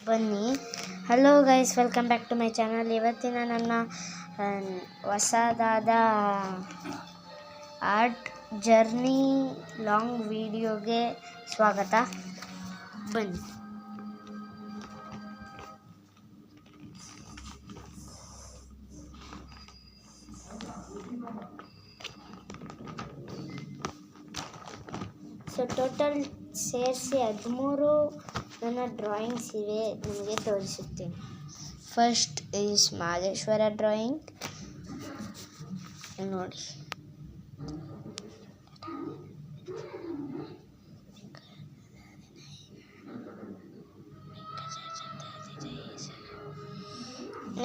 ಬನ್ನಿ. Hello guys, welcome back to my channel. ಇವತ್ತಿನ ನನ್ನ ಹೊಸದಾದ ಆರ್ಟ್ ಜರ್ನಿ ಲಾಂಗ್ ವಿಡಿಯೋಗೆ ಸ್ವಾಗತ. ಬನ್ನಿ. ಸೊ ಟೋಟಲ್ ಸೇರಿಸಿ 13 ನನ್ನ ಡ್ರಾಯಿಂಗ್ಸ್ ಇವೆ, ನಿಮಗೆ ತೋರಿಸುತ್ತೇನೆ. ಫಸ್ಟ್ ಈಸ್ ಮಾದೇಶ್ವರ ಡ್ರಾಯಿಂಗ್ ನೋಡಿ.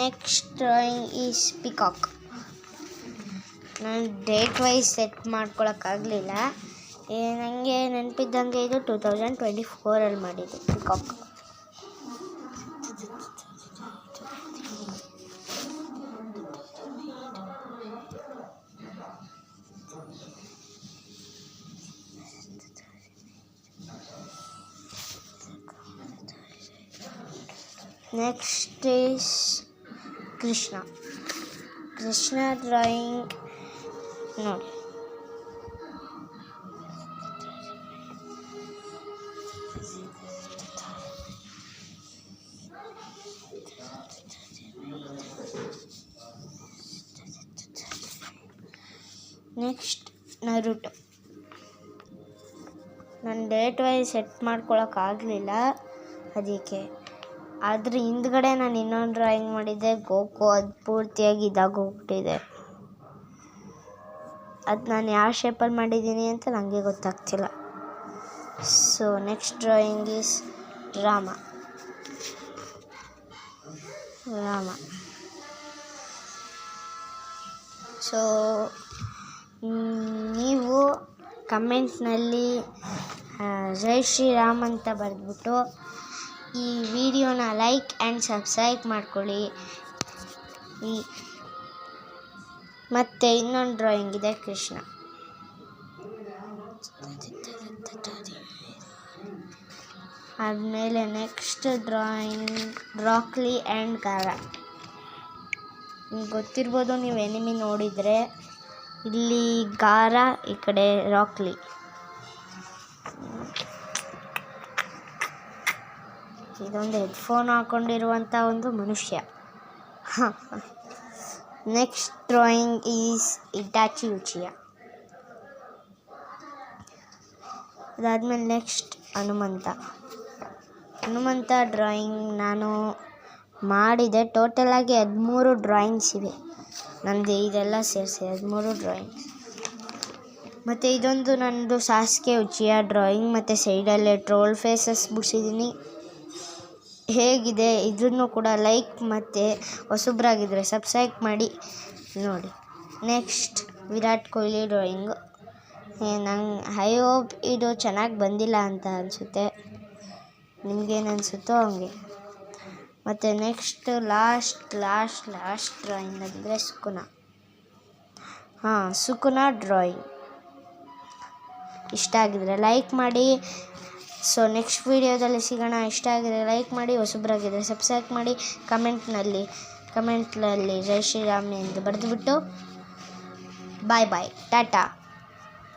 Next drawing is peacock. ನಾನು ಡೇಟ್ ವೈಸ್ ಸೆಟ್ ಮಾಡ್ಕೊಳಕ್ಕಾಗಲಿಲ್ಲ, ನನಗೆ ನೆನಪಿದ್ದಂಗೆ ಇದು 2024 ಮಾಡಿದ್ದು peacock. Next is Krishna drawing ನೋಡಿ. Next Naruto. ನಾನು ಡೇಟ್ ವೈಸ್ ಸೆಟ್ ಮಾಡ್ಕೊಳಕ್ಕಾಗಲಿಲ್ಲ, ಅದಕ್ಕೆ ಅದ್ರ ಹಿಂದ್ಗಡೆ ನಾನು ಇನ್ನೊಂದು ಡ್ರಾಯಿಂಗ್ ಮಾಡಿದ್ದೆ ಗೋಕು, ಅದು ಪೂರ್ತಿಯಾಗಿ ಇದಾಗೋಗ್ಬಿಟ್ಟಿದೆ. ಅದು ನಾನು ಯಾವ ಶೇಪಲ್ಲಿ ಮಾಡಿದ್ದೀನಿ ಅಂತ ನನಗೆ ಗೊತ್ತಾಗ್ತಿಲ್ಲ. So next drawing is Rama. So ನೀವು ಕಮೆಂಟ್ನಲ್ಲಿ ಜೈ ಶ್ರೀರಾಮ್ ಅಂತ ಬರೆದ್ಬಿಟ್ಟು ಈ ವಿಡಿಯೋನ ಲೈಕ್ ಆ್ಯಂಡ್ ಸಬ್ಸ್ಕ್ರೈಬ್ ಮಾಡ್ಕೊಳ್ಳಿ. ಮತ್ತು ಇನ್ನೊಂದು ಡ್ರಾಯಿಂಗ್ ಇದೆ ಕೃಷ್ಣ. ಆದಮೇಲೆ ನೆಕ್ಸ್ಟ್ ಡ್ರಾಯಿಂಗ್ ಬ್ರಾಕ್ಲಿ ಆ್ಯಂಡ್ ಖಾರ. ನಿಮ್ಗೆ ಗೊತ್ತಿರ್ಬೋದು, ನೀವು ಎನಿಮಿ ನೋಡಿದರೆ. ಇಲ್ಲಿ ಖಾರ, ಈ ಕಡೆ ರಾಕ್ಲಿ. ಇದೊಂದು ಹೆಡ್ಫೋನ್ ಹಾಕೊಂಡಿರುವಂಥ ಒಂದು ಮನುಷ್ಯ. Next drawing is Itachi Uchiha. ಅದಾದಮೇಲೆ ನೆಕ್ಸ್ಟ್ ಹನುಮಂತ ಡ್ರಾಯಿಂಗ್ ನಾನು ಮಾಡಿದೆ. ಟೋಟಲಾಗಿ 13 ಡ್ರಾಯಿಂಗ್ಸ್ ಇವೆ ನಂದು, ಇದೆಲ್ಲ ಸೇರಿಸಿ 13 ಡ್ರಾಯಿಂಗ್ಸ್. ಮತ್ತು ಇದೊಂದು ನನ್ನದು ಸಾಸ್ಕೆ ಉಚಿಯಾ ಡ್ರಾಯಿಂಗ್. ಮತ್ತು ಸೈಡಲ್ಲೇ ಟ್ರೋಲ್ ಫೇಸಸ್ ಬಿಡಿಸಿದ್ದೀನಿ. ಹೇಗಿದೆ ಇದನ್ನು ಕೂಡ ಲೈಕ್ ಮತ್ತು ಹೊಸಬ್ರಾಗಿದ್ದರೆ ಸಬ್ಸ್ಕ್ರೈಬ್ ಮಾಡಿ ನೋಡಿ. Next Virat Kohli drawing. ನಂಗೆ ಐ ಹೋಪ್ ಇದು ಚೆನ್ನಾಗಿ ಬಂದಿಲ್ಲ ಅಂತ ಅನಿಸುತ್ತೆ, ನಿಮಗೇನು ಅನಿಸುತ್ತೋ ಹಂಗೆ. ಮತ್ತು ನೆಕ್ಸ್ಟ್ ಲಾಸ್ಟ್ ಡ್ರಾಯಿಂಗ್ ಅಂದರೆ ಸುಕುನ ಡ್ರಾಯಿಂಗ್. ಇಷ್ಟ ಆಗಿದ್ರೆ ಲೈಕ್ ಮಾಡಿ. ಸೊ ನೆಕ್ಸ್ಟ್ ವಿಡಿಯೋದಲ್ಲಿ ಸಿಗೋಣ. ಇಷ್ಟ ಆಗಿದ್ರೆ ಲೈಕ್ ಮಾಡಿ, ಹೊಸಬ್ರಾಗಿದ್ದರೆ ಸಬ್ಸ್ಕ್ರೈಬ್ ಮಾಡಿ. ಕಮೆಂಟ್ನಲ್ಲಿ ಜೈ ಶ್ರೀರಾಮ್ ಎಂದು ಬರೆದುಬಿಟ್ಟು ಬಾಯ್ ಟಾಟಾ.